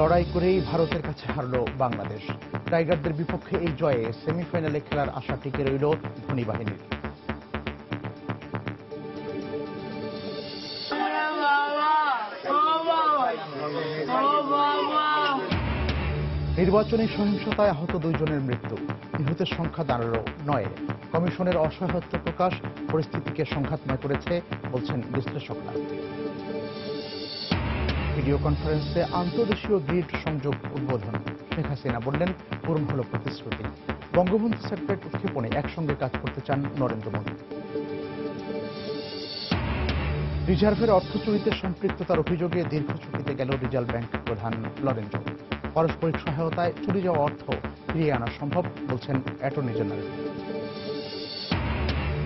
লড়াই করেই ভারতের কাছে হারল বাংলাদেশ। টাইগারদের বিপক্ষে এই জয়ে সেমিফাইনালে খেলার আশা টিকে রইল ধোনি বাহিনীর। নির্বাচনী সহিংসতায় আহত 2 জনের মৃত্যু, নিহতের সংখ্যা দাঁড়ালো 9। কমিশনের অসহায়ত্ব প্রকাশ পরিস্থিতিকে সংঘাতময় করেছে বলছেন বিশ্লেষকরা। ভিডিও কনফারেন্সে আন্তর্দেশীয় গ্রিড সংযোগ উদ্বোধন, শেখ হাসিনা বললেন পূরণ হল প্রতিশ্রুতি। বঙ্গবন্ধু স্যাটেলাইট উৎক্ষেপণে একসঙ্গে কাজ করতে চান নরেন্দ্র মোদী। রিজার্ভের অর্থ চুরিতে সম্পৃক্ততার অভিযোগে দীর্ঘ ছুটিতে গেল রিজার্ভ ব্যাংক প্রধান লরেন্দ্র। পারস্পরিক সহায়তায় চুরি যাওয়া অর্থ ফিরিয়ে আনা সম্ভব বলছেন অ্যাটর্নি জেনারেল।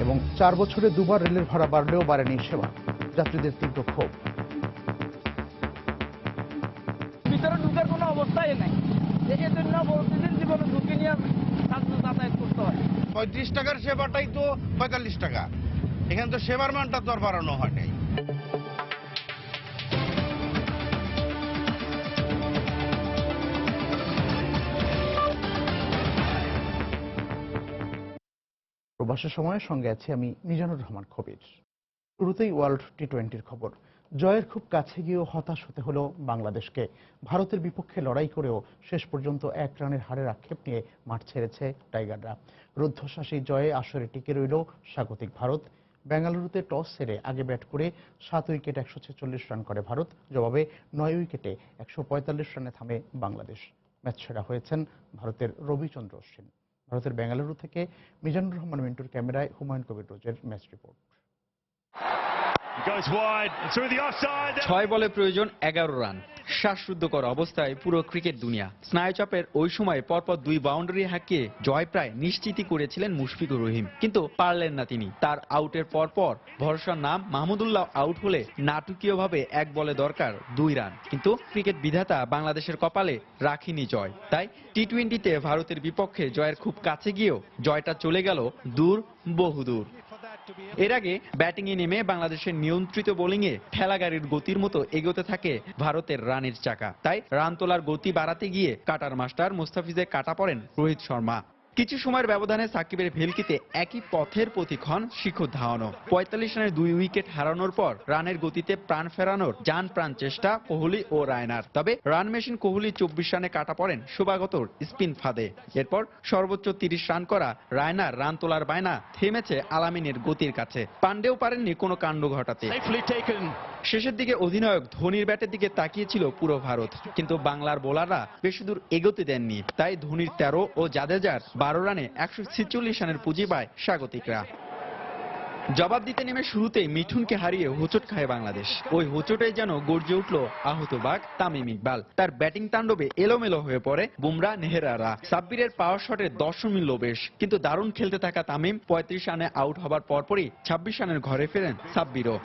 এবং 4 বছরে 2বার রেলের ভাড়া বাড়লেও বাড়েনি সেবা, যাত্রীদের তীব্র ক্ষোভ। ভিতরে ঢুকার কোনো অবস্থাই নাই, এর জন্য প্রতিদিন জীবনে ঢুকে নিয়ে যাতায়াত করতে হয়। 35 টাকার সেবাটাই তো 45 টাকা, এখানে তো সেবার মানটা তো আর বাড়ানো হয় নাই। প্রবাসের সময়ের সঙ্গে আছি আমি মিজানুর রহমান কবির। শুরুতেই ওয়ার্ল্ড টি20-র খবর। জয়ের খুব কাছে গিয়েও হতাশ হতে হলো বাংলাদেশকে। ভারতের বিপক্ষে লড়াই করেও শেষ পর্যন্ত 1 রানের হারের আক্ষেপ নিয়ে মাঠ ছেড়েছে টাইগাররা। রুদ্ধশ্বাসী জয়ে আসরে টিকে রইল স্বাগতিক ভারত। বেঙ্গালুরুতে টস হেরে আগে ব্যাট করে 7 উইকেট 146 রান করে ভারত। জবাবে 9 উইকেটে 145 রানে থামে বাংলাদেশ। ম্যাচ সেরা হয়েছেন ভারতের রবিচন্দ্র অশ্বিন। ভারতের বেঙ্গালুরু থেকে মিজানুর রহমান মিন্টুর ক্যামেরায় হুমায়ুন কবির রোজের ম্যাচ রিপোর্ট। 6 বলে প্রয়োজন 11 রান। শ্বাসরুদ্ধকর অবস্থায় পুরো ক্রিকেট দুনিয়া। স্নায়ুচাপের ওই সময় পরপর 2 বাউন্ডারি হাঁকিয়ে জয় প্রায় নিশ্চিতই করেছিলেন মুশফিকুর রহিম, কিন্তু পারলেন না তিনি। তার আউটের পরপর ভরসার নাম মাহমুদুল্লাহ আউট হলে নাটকীয়ভাবে 1 বলে দরকার 2 রান, কিন্তু ক্রিকেট বিধাতা বাংলাদেশের কপালে রাখিনি জয়। তাই টি20তে ভারতের বিপক্ষে জয়ের খুব কাছে গিয়েও জয়টা চলে গেল দূর, বহুদূর। এর আগে ব্যাটিংয়ে নেমে বাংলাদেশের নিয়ন্ত্রিত বোলিংয়ে ঠেলাগাড়ির গতির মতো এগোতে থাকে ভারতের রানের চাকা। তাই রান তোলার গতি বাড়াতে গিয়ে কাটার মাস্টার মুস্তাফিজে কাটা পড়েন রোহিত শর্মা। কিছু সময়ের ব্যবধানে সাকিবের ভেলকিতে একই পথের পথিক্ষণ শিখর ধাওয়ানো। 45 রানের 2 উইকেট হারানোর পর রানের গতিতে প্রাণ ফেরানোর জান প্রাণ চেষ্টা কোহলি ও রায়নার। তবে রান মেশিন কোহলি 24 রানে কাটা পড়েন শুভাগতর স্পিন ফাঁদে। এরপর সর্বোচ্চ 30 রান করা রায়নার রান তোলার বায়না থেমেছে আলামিনের গতির কাছে। পান্ডেও পারেননি কোনো কাণ্ড ঘটাতে। শেষের দিকে অধিনায়ক ধোনির ব্যাটের দিকে তাকিয়েছিল পুরো ভারত, কিন্তু বাংলার বোলাররা বেশি দূর এগোতে দেননি। তাই ধোনির 13 ও জাদেজার 12 রানে 146 রানের পুঁজি পায় স্বাগতিকরা। জবাব দিতে নেমে শুরুতেই মিঠুনকে হারিয়ে হোঁচট খায় বাংলাদেশ। ওই হোঁচটে যেন গর্জে উঠল আহত বাঘ তামিম ইকবাল। তার ব্যাটিং তাণ্ডবে এলোমেলো হয়ে পড়ে বুমরা, নেহেরারা। সাব্বিরের পাওয়ার শটের দর্শন মিলল বেশ, কিন্তু দারুণ খেলতে থাকা তামিম 35 রানে আউট হবার পরপরই 26 রানের ঘরে ফেরেন সাব্বিরও।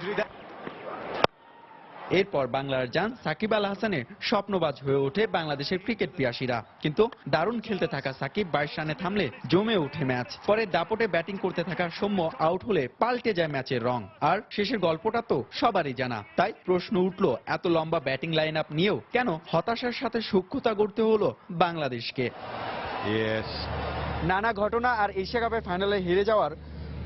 এরপর বাংলার জান সাকিব আল হাসানের স্বপ্নবাজ হয়ে ওঠে বাংলাদেশের ক্রিকেট পিয়াসীরা, কিন্তু দারুণ খেলতে থাকা সাকিব 22 রানে থামলে জমে ওঠে ম্যাচ। পরে দাপটে ব্যাটিং করতে থাকা সৌম্য আউট হলে পাল্টে যায় ম্যাচের রং। আর শেষের গল্পটা তো সবারই জানা। তাই প্রশ্ন উঠল, এত লম্বা ব্যাটিং লাইন আপ নিয়েও কেন হতাশার সাথে সূক্ষ্মতা গড়তে হলো বাংলাদেশকে? নানা ঘটনা আর এশিয়া কাপের ফাইনালে হেরে যাওয়ার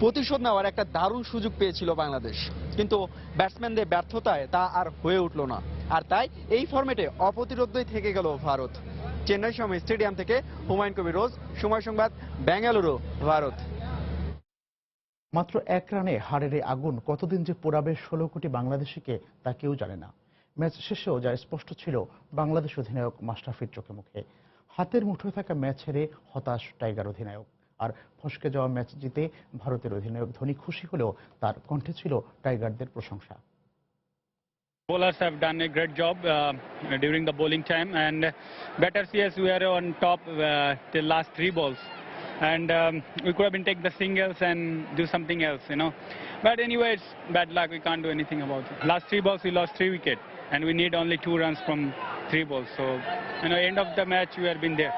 প্রতিশোধ নেওয়ার একটা দারুণ সুযোগ পেয়েছিল বাংলাদেশ, কিন্তু ব্যাটসম্যানদের ব্যর্থতায় তা আর হয়ে উঠল না। আর তাই এই ফরম্যাটে অপ্রতিরোধ্যই থেকে গেল ভারত। চেন্নাই সময় স্টেডিয়াম থেকে হুমায়ুন কবির রোজ, সময় সংবাদ, বেঙ্গালুরু, ভারত। মাত্র 1 রানে হারের এই আগুন কতদিন যে পোড়াবে 16 কোটি বাংলাদেশিকে তা কেউ জানে না। ম্যাচ শেষেও যা স্পষ্ট ছিল, বাংলাদেশ অধিনায়ক মাশরাফির চোখে মুখে। হাতের মুঠোয় থাকা ম্যাচ হেরে হতাশ টাইগার অধিনায়ক। আর ফসকে যাওয়া ম্যাচ জিতে ভারতের অধিনায়ক ধোনি খুশি হলেও তার কণ্ঠে ছিল টাইগারদের প্রশংসা। Bowlers have done a great job during the bowling time, and batters, yes, we are on top till last 3 balls, and we could have been take the singles and do something else, you know. But anyway, it's bad luck. We can't do anything about it. Last 3 balls we lost 3 wickets, and we need only 2 runs from 3 balls. So, you know, end of the match we have been there.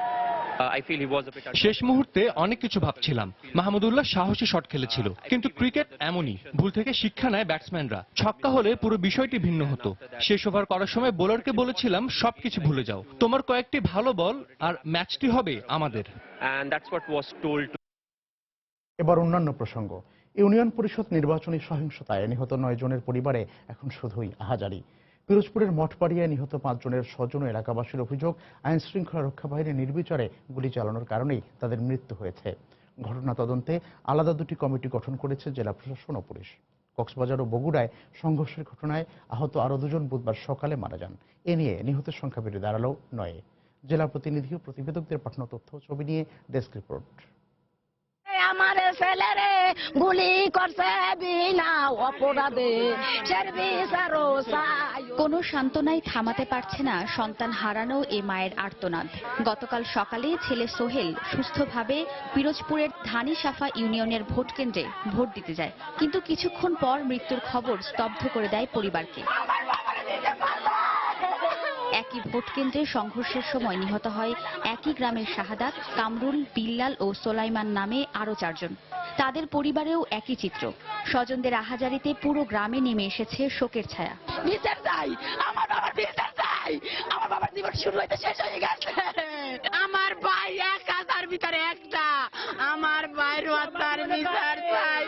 শেষ মুহূর্তে অনেক কিছু ভাবছিলাম। মাহমুদুল্লাহ সাহসী shot খেলেছিল, কিন্তু cricket এমনই, ভুল থেকে শিক্ষা নেয় ব্যাটসম্যানরা। ছক্কা হলে পুরো বিষয়টি ভিন্ন হতো। শেষ ওভার করার সময় বোলারকে বলেছিলাম সবকিছু ভুলে যাও, তোমার কয়েকটি ভালো বল আর ম্যাচটি হবে আমাদের। এবার অন্যান্য প্রসঙ্গ। ইউনিয়ন পরিষদ নির্বাচনী সহিংসতায় নিহত 9 জনের পরিবারে এখন শুধুই আহাজারি। পিরোজপুরের মঠবাড়িয়ায় নিহত 5 জনের স্বজন ও এলাকাবাসীর অভিযোগ, আইন শৃঙ্খলা রক্ষা বাহিনী নির্বিচারে গুলি চালানোর কারণেই তাদের মৃত্যু হয়েছে। ঘটনা তদন্তে আলাদা 2টি কমিটি গঠন করেছে জেলা প্রশাসন ও পুলিশ। কক্সবাজার ও বগুড়ায় সংঘর্ষের ঘটনায় আহত আরও 2 জন বুধবার সকালে মারা যান। এ নিয়ে নিহতের সংখ্যা বেড়ে দাঁড়ালো 9। জেলা প্রতিনিধি ও প্রতিবেদকদের পাঠানো তথ্য ছবি নিয়ে ডেস্ক রিপোর্ট। আমার ছেলেরে গুলি করছে বিনা অপরাধে, কোনো সান্ত্বনাই থামাতে পারছে না সন্তান হারানো এ মায়ের আর্তনাদ। গতকাল সকালে ছেলে সোহেল সুস্থভাবে পিরোজপুরের ধানিসাফা ইউনিয়নের ভোট কেন্দ্রে ভোট দিতে যায়, কিন্তু কিছুক্ষণ পর মৃত্যুর খবর স্তব্ধ করে দেয় পরিবারকে। একই ভোট কেন্দ্রে সংঘর্ষের সময় নিহত হয় একই গ্রামের শাহাদাত, কামরুল, বিল্লাল ও সোলাইমান নামে আরো 4 জন। তাদের পরিবারেও একই চিত্র। স্বজনদের আহাজারিতে পুরো গ্রামে নেমে এসেছে শোকের ছায়া। বিচার চাই, আমার বাবার বিচার চাই, আমার বাবার জীবন শুরু হইতে শেষ হয়ে গেছে। আমার ভাই 1000 ভিতরে একটা, আমার ভাইয়ের তার বিচার চাই।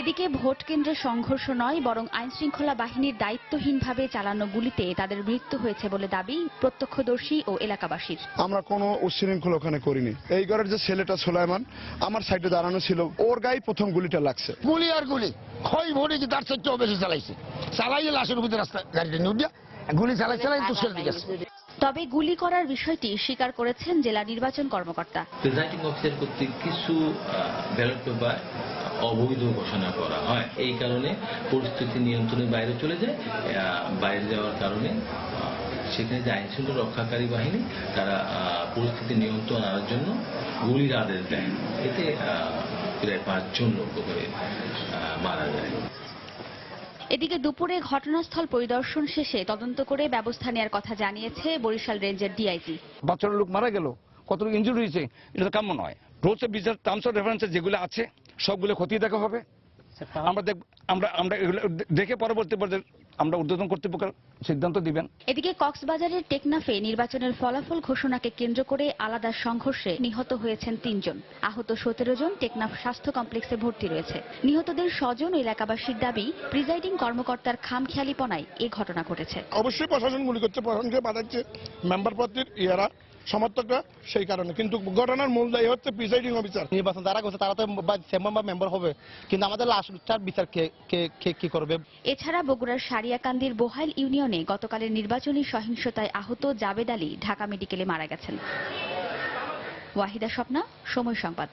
এদিকে ভোট কেন্দ্রে সংঘর্ষ নয়, বরং আইন শৃঙ্খলা বাহিনীর দায়িত্বহীনভাবে চালানো গুলিতে তাদের মৃত্যু হয়েছে বলে দাবি প্রত্যক্ষদর্শী ও এলাকাবাসীর। আমরা কোনো উচ্ছৃঙ্খল ওখানে করিনি। এই ঘরের যে ছেলেটা সোলাইমান আমার সাইডে দাঁড়ানো ছিল, ওর গায়ে প্রথম গুলিটা লাগছে। গুলি আর গুলি খই ভরে কি তার চাইতেও বেশি চালাইছে, চালাইয়ে লাশের উপরে রাস্তা গাড়িটা নিয়ে উঠিয়া গুলি চালাই তো সেল দিকে। তবে গুলি করার বিষয়টি স্বীকার করেছেন জেলা নির্বাচন কর্মকর্তা। প্রিজাইডিং অফিসার কর্তৃক কিছু ব্যালট পেপার অবৈধ ঘোষণা করা হয়, এই কারণে পরিস্থিতি নিয়ন্ত্রণের বাইরে চলে যায়। বাইরে যাওয়ার কারণে সেখানে যে আইন শৃঙ্খলা রক্ষাকারী বাহিনী তারা পরিস্থিতি নিয়ন্ত্রণ আনার জন্য গুলির আদেশ দেয়। এতে প্রায় 5 জন লোক মারা যায়। এদিকে দুপুরে ঘটনাস্থল পরিদর্শন শেষে তদন্ত করে ব্যবস্থা নেওয়ার কথা জানিয়েছে বরিশাল রেঞ্জের ডিআইজি। বাচ্চার লোক মারা গেল, কতটুকু ইনজুরি হয়েছে, এটা তো কাম্য নয়। রুলস অফ বিচার টার্মস অফ রেফারেন্সে যেগুলো আছে সবগুলো খতিয়ে দেখা হবে। আমরা এগুলো দেখে পরবর্তী পর্যায়ে আমরা ঊর্ধ্বতন কর্তৃপক্ষ সিদ্ধান্ত দিবেন। এদিকে কক্সবাজারের টেকনাফে নির্বাচনের ফলাফল ঘোষণাকে কেন্দ্র করে আলাদা সংঘর্ষে নিহত হয়েছেন 3 জন। আহত 17 জন টেকনাফ স্বাস্থ্য কমপ্লেক্সে ভর্তি রয়েছে। নিহতদের স্বজন ও এলাকাবাসীর দাবি, প্রিজাইডিং কর্মকর্তার খামখেয়ালিপনায় এই ঘটনা ঘটেছে। অবশ্যই প্রশাসন গুলি করছে, প্রশাসনকে বাধাচ্ছে মেম্বার পদের ইয়ারা সমর্থকরা, সেই কারণে। কিন্তু ঘটনার মূল দায়ী হচ্ছে প্রিসাইডিং অফিসার। নির্বাচন যারা করছে তারা তো মেম্বার হবে, কিন্তু আমাদের লাস্টার বিচার কি করবে? এছাড়া বগুড়ার সারিয়াকান্দির বোহাইল ইউনিয়নে গতকালের নির্বাচনী সহিংসতায় আহত জাবেদ আলী ঢাকা মেডিকেলে মারা গেছেন। ওয়াহিদা স্বপ্না, সময় সংবাদ।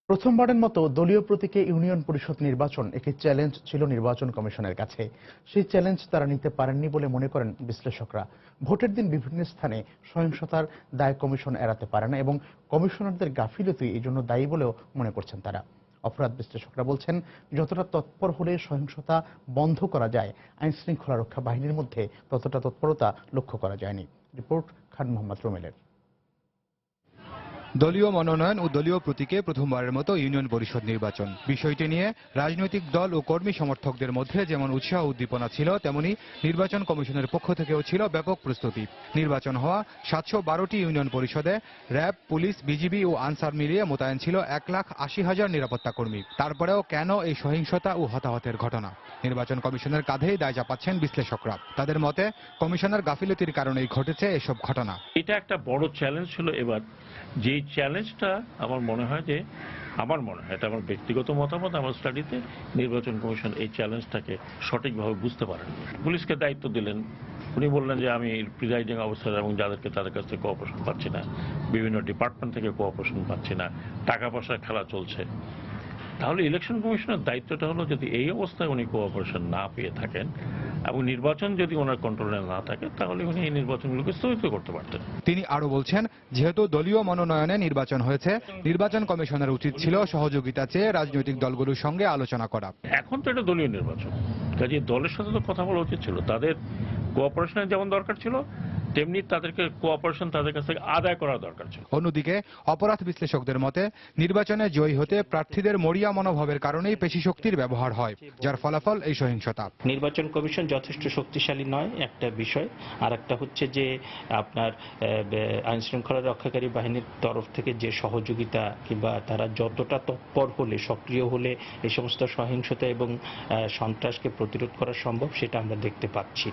প্রথমবারের মতো দলীয় প্রতীকে ইউনিয়ন পরিষদ নির্বাচন একটি চ্যালেঞ্জ ছিল নির্বাচন কমিশনের কাছে। সেই চ্যালেঞ্জ তারা নিতে পারেননি বলে মনে করেন বিশ্লেষকরা। ভোটের দিন বিভিন্ন স্থানে সহিংসতার দায় কমিশন এড়াতে পারে না এবং কমিশনারদের গাফিলতি এই জন্য দায়ী বলেও মনে করছেন তারা। অপরাধ বিশ্লেষকরা বলছেন, যতটা তৎপর হলে সহিংসতা বন্ধ করা যায়, আইন শৃঙ্খলা রক্ষা বাহিনীর মধ্যে ততটা তৎপরতা লক্ষ্য করা যায়নি। রিপোর্ট খান মোহাম্মদ রুমেলের। দলীয় মনোনয়ন ও দলীয় প্রতীকে প্রথমবারের মতো ইউনিয়ন পরিষদ নির্বাচন, বিষয়টি নিয়ে রাজনৈতিক দল ও কর্মী সমর্থকদের মধ্যে যেমন উৎসাহ উদ্দীপনা ছিল, তেমনি নির্বাচন কমিশনের পক্ষ থেকেও ছিল ব্যাপক প্রস্তুতি। নির্বাচন হওয়া 712টি ইউনিয়ন পরিষদে র্যাব, পুলিশ, বিজিবি ও আনসার মিলিয়ে মোতায়েন ছিল 1,80,000 নিরাপত্তা কর্মী। তারপরেও কেন এই সহিংসতা ও হতাহতের ঘটনা? নির্বাচন কমিশনের কাঁধেই দায় চাপাচ্ছেন বিশ্লেষকরা। তাদের মতে, কমিশনের গাফিলতির কারণেই ঘটেছে এসব ঘটনা। এটা একটা বড় চ্যালেঞ্জ ছিল এবার। যে চ্যালেঞ্জটা আমার মনে হয় এটা আমার ব্যক্তিগত মতামত, আমার স্টাডিতে নির্বাচন কমিশন এই চ্যালেঞ্জটাকে সঠিকভাবে বুঝতে পারেন। পুলিশকে দায়িত্ব দিলেন, উনি বললেন যে আমি প্রিজাইডিং অফিসার এবং যাদেরকে তাদের কাছ থেকে কোঅপারেশন পাচ্ছি না, বিভিন্ন ডিপার্টমেন্ট থেকে কোঅপারেশন পাচ্ছি না, টাকা পয়সার খেলা চলছে। তাহলে ইলেকশন কমিশনের দায়িত্বটা হলো, যদি এই অবস্থায় উনি কোঅপারেশন না পেয়ে থাকেন এবং নির্বাচন যদি ওনার কন্ট্রোলে না থাকে, তাহলে উনি এই নির্বাচনগুলোকে স্থগিত করতে পারতেন। তিনি আরো বলছেন, যেহেতু দলীয় মনোনয়নে নির্বাচন হয়েছে, নির্বাচন কমিশনের উচিত ছিল সহযোগিতা চেয়ে রাজনৈতিক দলগুলোর সঙ্গে আলোচনা করা। এখন তো এটা দলীয় নির্বাচন, কাজে দলের সাথে তো কথা বলা উচিত ছিল, তাদের কোঅপারেশনের যেমন দরকার ছিল, তেমনি তাদেরকে কোঅপারেশন তাদের কাছ থেকে আদায় করা দরকার ছিল। অন্যদিকে অপরাধ বিশ্লেষকদের মতে নির্বাচনে জয়ী হতে প্রার্থীদের মরিয়া মনোভাবের কারণেই পেশিশক্তির ব্যবহার হয়, যার ফলাফল এই সহিংসতা। নির্বাচন কমিশন যথেষ্ট শক্তিশালী নয় একটা বিষয়, আর একটা হচ্ছে যে আপনার আইন শৃঙ্খলা রক্ষাকারী বাহিনীর তরফ থেকে যে সহযোগিতা কিংবা তারা যতটা তৎপর হলে সক্রিয় হলে এই সমস্ত সহিংসতা এবং সন্ত্রাসকে প্রতিরোধ করা সম্ভব সেটা আমরা দেখতে পাচ্ছি।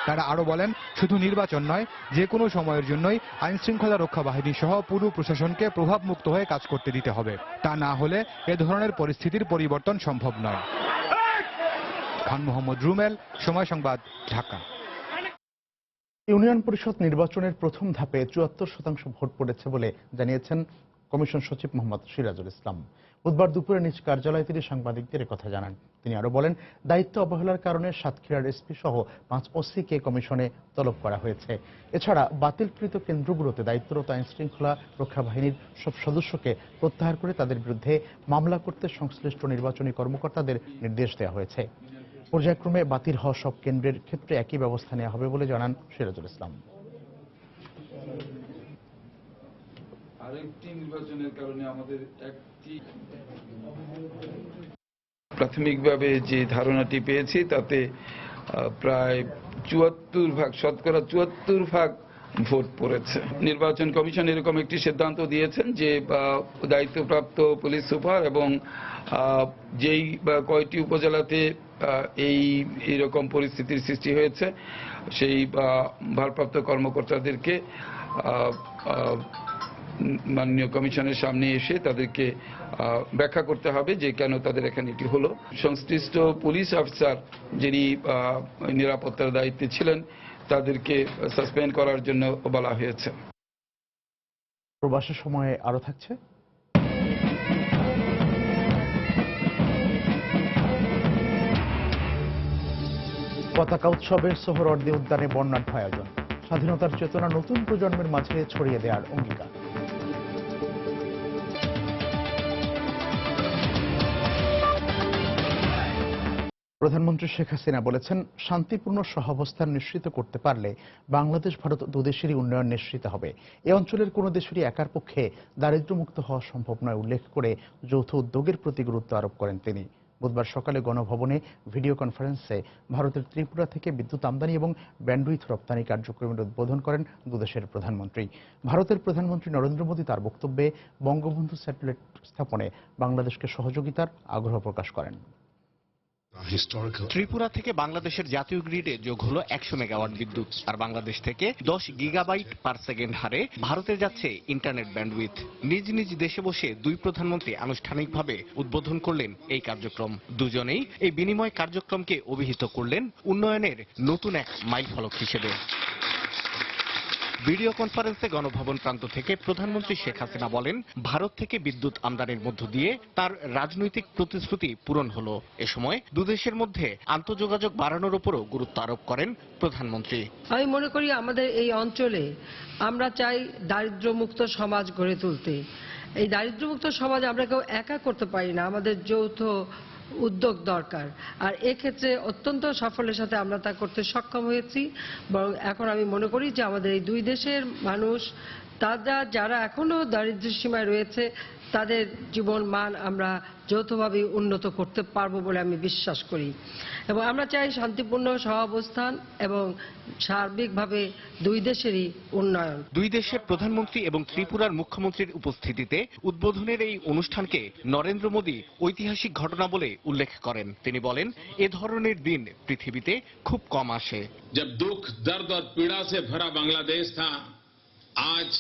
তারা আরো বলেন, শুধু নির্বাচন নয়, যে কোনো সময়ের জন্যই আইন শৃঙ্খলা রক্ষা বাহিনী সহ পুরো প্রশাসনকে প্রভাবমুক্ত হয়ে কাজ করতে দিতে হবে। তা না হলে এ ধরনের পরিস্থিতির পরিবর্তন সম্ভব নয়। খান মোহাম্মদ রুমেল, সময় সংবাদ, ঢাকা। ইউনিয়ন পরিষদ নির্বাচনের প্রথম ধাপে ৭৪% ভোট পড়েছে বলে জানিয়েছেন কমিশন সচিব মোহাম্মদ সিরাজুল ইসলাম। বুধবার দুপুরে নিজ কার্যালয়ে তিনি সাংবাদিকদের কথা জানান। তিনি আরো বলেন, দায়িত্ব অবহেলার কারণে সাতক্ষীরার এসপি সহ 5 ওসিকে কমিশনে তলব করা হয়েছে। এছাড়া বাতিলকৃত কেন্দ্রগুলোতে দায়িত্বরত আইন শৃঙ্খলা রক্ষা বাহিনীর সব সদস্যকে প্রত্যাহার করে তাদের বিরুদ্ধে মামলা করতে সংশ্লিষ্ট নির্বাচনী কর্মকর্তাদের নির্দেশ দেওয়া হয়েছে। পর্যায়ক্রমে বাতিল হওয়া সব কেন্দ্রের ক্ষেত্রে একই ব্যবস্থা নেওয়া হবে বলে জানান সিরাজুল ইসলাম। আরেকটি নির্বাচনের কারণে আমাদের প্রাথমিকভাবে যে ধারণাটি পেয়েছি তাতে প্রায় ৭৪%, শতকরা ৭৪% ভোট পড়েছে। নির্বাচন কমিশন এরকম একটি সিদ্ধান্ত দিয়েছেন যে দায়িত্বপ্রাপ্ত পুলিশ সুপার এবং যেই কয়টি উপজেলাতে এইরকম পরিস্থিতির সৃষ্টি হয়েছে সেই ভারপ্রাপ্ত কর্মকর্তাদেরকে মাননীয় কমিশনের সামনে এসে তাদেরকে ব্যাখ্যা করতে হবে যে কেন তাদের এখানে এটি হলো। সংশ্লিষ্ট পুলিশ অফিসার যিনি নিরাপত্তার দায়িত্বে ছিলেন তাদেরকে সাসপেন্ড করার জন্য বলা হয়েছে। প্রবাসের সময়ে আরো থাকছে পতাকা উৎসবের সোহরওয়ার্দী উদ্যানে বর্ণাঢ্য আয়োজন। স্বাধীনতার চেতনা নতুন প্রজন্মের মাঝে ছড়িয়ে দেওয়ার অঙ্গীকার। প্রধানমন্ত্রী শেখ হাসিনা বলেছেন, শান্তিপূর্ণ সহাবস্থান নিশ্চিত করতে পারলে বাংলাদেশ ভারত দুদেশেরই উন্নয়ন নিশ্চিত হবে। এ অঞ্চলের কোনো দেশেরই একার পক্ষে দারিদ্র্যমুক্ত হওয়া সম্ভব নয় উল্লেখ করে যৌথ উদ্যোগের প্রতি গুরুত্ব আরোপ করেন তিনি। বুধবার সকালে গণভবনে ভিডিও কনফারেন্সে ভারতের ত্রিপুরা থেকে বিদ্যুৎ আমদানি এবং ব্যান্ডউইথ রপ্তানি কার্যক্রমের উদ্বোধন করেন দুদেশের প্রধানমন্ত্রী। ভারতের প্রধানমন্ত্রী নরেন্দ্র মোদী তার বক্তব্যে বঙ্গবন্ধু স্যাটেলাইট স্থাপনে বাংলাদেশকে সহযোগিতার আগ্রহ প্রকাশ করেন। ত্রিপুরা থেকে বাংলাদেশের জাতীয় গ্রিডে যোগ হলো 100 মেগাওয়াট বিদ্যুৎ, আর বাংলাদেশ থেকে 10 গিগাবাইট পার সেকেন্ড হারে ভারতে যাচ্ছে ইন্টারনেট ব্যান্ডউইথ। নিজ নিজ দেশে বসে দুই প্রধানমন্ত্রী আনুষ্ঠানিকভাবে উদ্বোধন করলেন এই কার্যক্রম। দুজনেই এই বিনিময় কার্যক্রমকে অভিহিত করলেন উন্নয়নের নতুন এক মাইলফলক হিসেবে। ভিডিও কনফারেন্সে গণভবন প্রান্ত থেকে প্রধানমন্ত্রী শেখ হাসিনা বলেন, ভারত থেকে বিদ্যুৎ আমদানির মধ্য দিয়ে তার রাজনৈতিক প্রতিশ্রুতি পূরণ হলো। এ সময় দুদেশের মধ্যে আন্তঃযোগাযোগ বাড়ানোর উপরও গুরুত্ব আরোপ করেন প্রধানমন্ত্রী। আমি মনে করি আমাদের এই অঞ্চলে আমরা চাই দারিদ্র্যমুক্ত সমাজ গড়ে তুলতে। এই দারিদ্র্যমুক্ত সমাজ আমরা কেউ একা করতে পারি না, আমাদের যৌথ উদ্যোগ দরকার। আর এক্ষেত্রে অত্যন্ত সাফল্যের সাথে আমরা তা করতে সক্ষম হয়েছি। বরং এখন আমি মনে করি যে আমাদের এই দুই দেশের মানুষ, তারা যারা এখনো দারিদ্র্যের সীমায় রয়েছে, তাদের জীবন মান আমরা যৌথভাবে উন্নত করতে পারবো বলে আমি বিশ্বাস করি। এবং আমরা চাই শান্তিপূর্ণ সহাবস্থান এবং সার্বিকভাবে দুই দেশেরই উন্নয়ন। দুই দেশের প্রধানমন্ত্রী এবং ত্রিপুরার মুখ্যমন্ত্রীর উপস্থিতিতে উদ্বোধনের এই অনুষ্ঠানকে নরেন্দ্র মোদী ঐতিহাসিক ঘটনা বলে উল্লেখ করেন। তিনি বলেন, এ ধরনের দিন পৃথিবীতে খুব কম আসে। जब दुख, दर्द और पीड़ा से भरा बांग्लादेश था, आज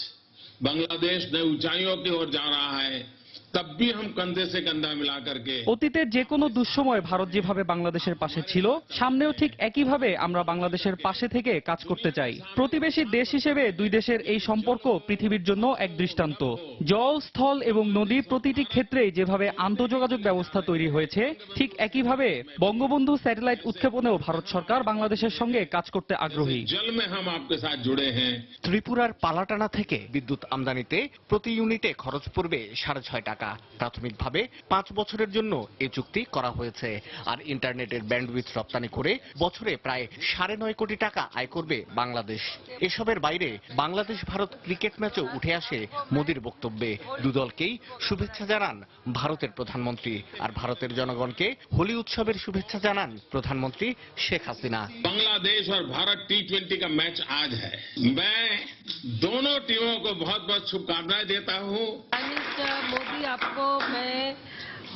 बांग्लादेश नई ऊंचाइयों की ओर जा रहा है। तब भी हम कंधे से कंधा मिला करके অতীতের যে কোনো দুঃসময় ভারত যেভাবে বাংলাদেশের পাশে ছিল, সামনেও ঠিক একইভাবে আমরা বাংলাদেশের পাশে থেকে কাজ করতে চাই। প্রতিবেশী দেশ হিসেবে দুই দেশের এই সম্পর্ক পৃথিবীর জন্য এক দৃষ্টান্ত। জল, স্থল এবং নদী প্রতিটি ক্ষেত্রে যেভাবে আন্তঃযোগাযোগ ব্যবস্থা তৈরি হয়েছে, ঠিক একইভাবে বঙ্গবন্ধু স্যাটেলাইট উৎক্ষেপণেও ভারত সরকার বাংলাদেশের সঙ্গে কাজ করতে আগ্রহী। जल में हम आपके साथ जुड़े हैं। ত্রিপুরার পালাটানা থেকে বিদ্যুৎ আমদানিতে প্রতি ইউনিটে খরচ পড়বে 6.5 টাকা। টাকা। প্রাথমিকভাবে 5 বছরের জন্য এই চুক্তি করা হয়েছে। আর ইন্টারনেটের ব্যান্ডউইথ রপ্তানি করে বছরে প্রায় 9.5 কোটি টাকা আয় করবে বাংলাদেশ। এসবের বাইরে বাংলাদেশ ভারত ক্রিকেট ম্যাচও উঠে আসে মোদির বক্তব্যে। দুদলকেই শুভেচ্ছা জানান ভারতের প্রধানমন্ত্রী। আর ভারতের জনগণকে হোলি উৎসবের শুভেচ্ছা জানান প্রধানমন্ত্রী শেখ হাসিনা। बांग्लादेश और भारत T20 का मैच आज है। मैं दोनों टीमों को बहुत बहुत शुभकामनाएं देता हूं। मोदी आपको मैं